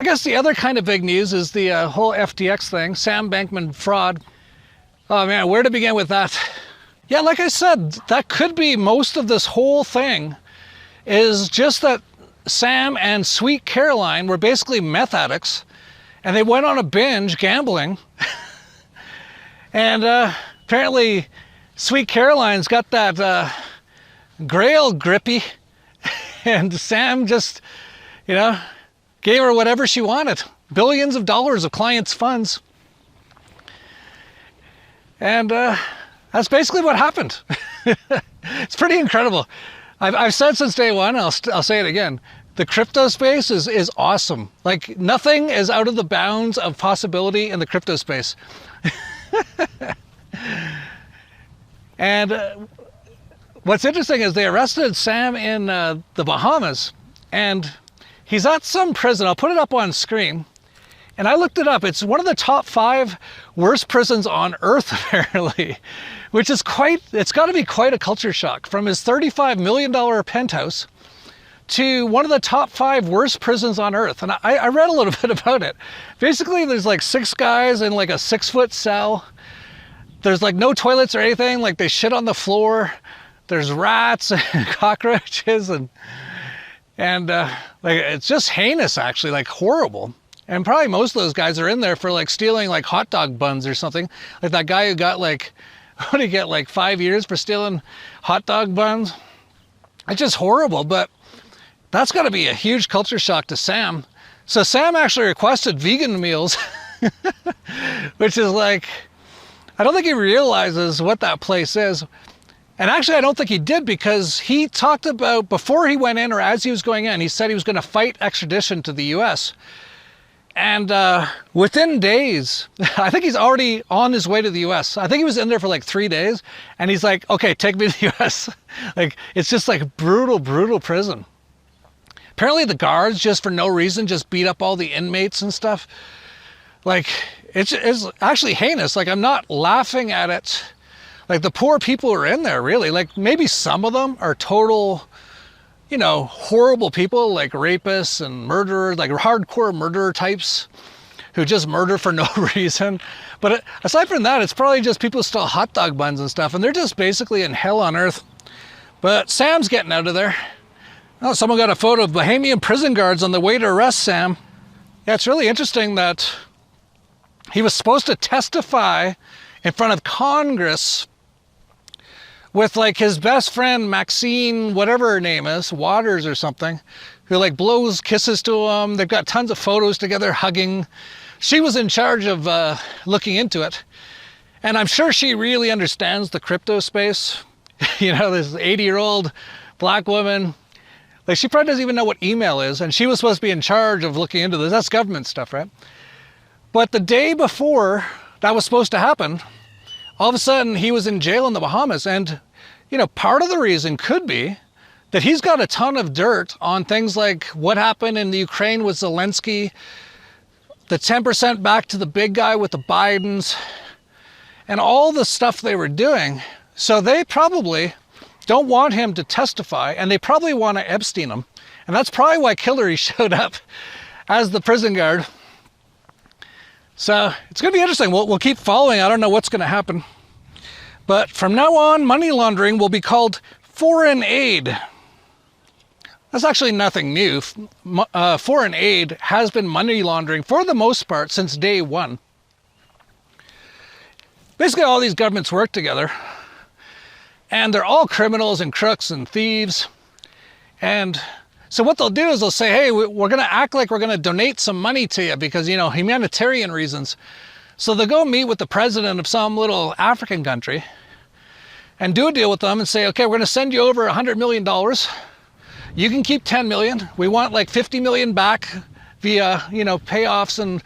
I guess the other kind of big news is the whole FTX thing, Sam Bankman fraud. Oh man, where to begin with that? Yeah, like I said, that could be most of this whole thing, is just that Sam and Sweet Caroline were basically meth addicts, and they went on a binge gambling. And apparently Sweet Caroline's got that grail grippy, and Sam just, you know, gave her whatever she wanted. Billions of dollars of clients' funds. And that's basically what happened. It's pretty incredible. I've said since day one, I'll say it again, the crypto space is awesome. Like, nothing is out of the bounds of possibility in the crypto space. And what's interesting is they arrested Sam in the Bahamas, and he's at some prison. I'll put it up on screen. And I looked it up. It's one of the top 5 worst prisons on earth, apparently, which is it's got to be quite a culture shock. From his $35 million penthouse to one of the top 5 worst prisons on earth. And I read a little bit about it. Basically, there's like 6 guys in like a 6-foot cell. There's like no toilets or anything. Like, they shit on the floor. There's rats and cockroaches and like, it's just heinous, actually, like horrible. And probably most of those guys are in there for like stealing like hot dog buns or something. Like that guy who got like, what did he get, like 5 years for stealing hot dog buns? It's just horrible, but that's got to be a huge culture shock to Sam. So Sam actually requested vegan meals, which is like, I don't think he realizes what that place is. And actually, I don't think he did, because he talked about, before he went in or as he was going in, he said he was going to fight extradition to the US. And within days, I think he's already on his way to the US. I think he was in there for like 3 days, and he's like, okay, take me to the US. Like, it's just like brutal, brutal prison. Apparently the guards, just for no reason, just beat up all the inmates and stuff. Like, it's actually heinous. Like, I'm not laughing at it. Like, the poor people are in there, really. Like, maybe some of them are total, you know, horrible people, like rapists and murderers, like hardcore murderer types who just murder for no reason. But aside from that, it's probably just people who steal hot dog buns and stuff, and they're just basically in hell on earth. But Sam's getting out of there. Oh, someone got a photo of Bahamian prison guards on the way to arrest Sam. Yeah, it's really interesting that he was supposed to testify in front of Congress with like his best friend, Maxine, whatever her name is, Waters or something, who like blows kisses to him. They've got tons of photos together, hugging. She was in charge of looking into it. And I'm sure she really understands the crypto space. You know, this 80-year-old black woman, like, she probably doesn't even know what email is. And she was supposed to be in charge of looking into this. That's government stuff, right? But the day before that was supposed to happen, all of a sudden he was in jail in the Bahamas. And, you know, part of the reason could be that he's got a ton of dirt on things like what happened in the Ukraine with Zelensky, the 10% back to the big guy with the Bidens, and all the stuff they were doing. So they probably don't want him to testify, and they probably want to Epstein him. And that's probably why Hillary showed up as the prison guard. So it's going to be interesting. We'll keep following. I don't know what's going to happen. But from now on, money laundering will be called foreign aid. That's actually nothing new. Foreign aid has been money laundering for the most part since day one. Basically, all these governments work together, and they're all criminals and crooks and thieves. And so what they'll do is they'll say, hey, we're going to act like we're going to donate some money to you because, you know, humanitarian reasons. So they'll go meet with the president of some little African country and do a deal with them and say, okay, we're going to send you over $100 million. You can keep 10 million. We want like 50 million back via, you know, payoffs and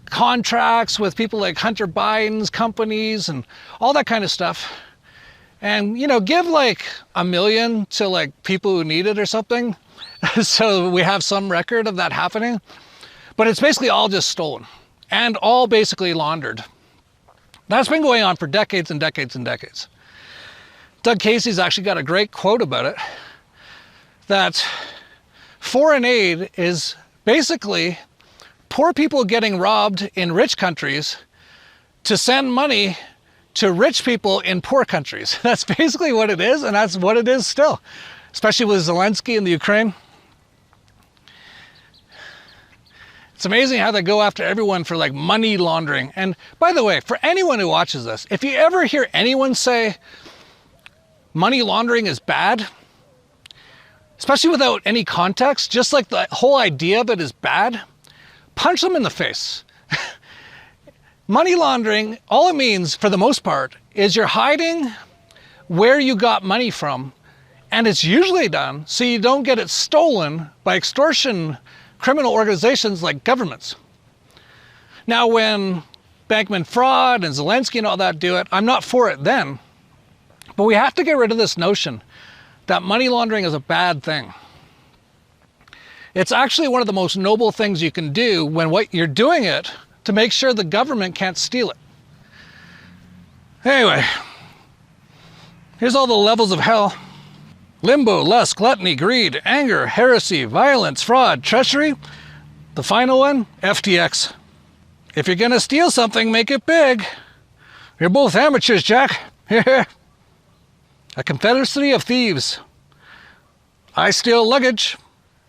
contracts with people like Hunter Biden's companies and all that kind of stuff. And, you know, give like $1 million to like people who need it or something. So we have some record of that happening. But it's basically all just stolen and all basically laundered. That's been going on for decades and decades and decades. Doug Casey's actually got a great quote about it, that foreign aid is basically poor people getting robbed in rich countries to send money to rich people in poor countries. That's basically what it is, and that's what it is still, especially with Zelensky in the Ukraine. It's amazing how they go after everyone for like money laundering. And by the way, for anyone who watches this, if you ever hear anyone say money laundering is bad, especially without any context, just like the whole idea of it is bad, punch them in the face. Money laundering, all it means for the most part is you're hiding where you got money from, and it's usually done so you don't get it stolen by extortion criminal organizations like governments. Now, when Bankman FRAUD and Zelensky and all that do it, I'm not for it then. But we have to get rid of this notion that money laundering is a bad thing. It's actually one of the most noble things you can do when what you're doing it to make sure the government can't steal it. Anyway, here's all the levels of hell. Limbo, lust, gluttony, greed, anger, heresy, violence, fraud, treachery. The final one, FTX. If you're gonna steal something, make it big. You're both amateurs, Jack. A confederacy of thieves. I steal luggage.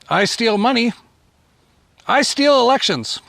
I steal money. I steal elections.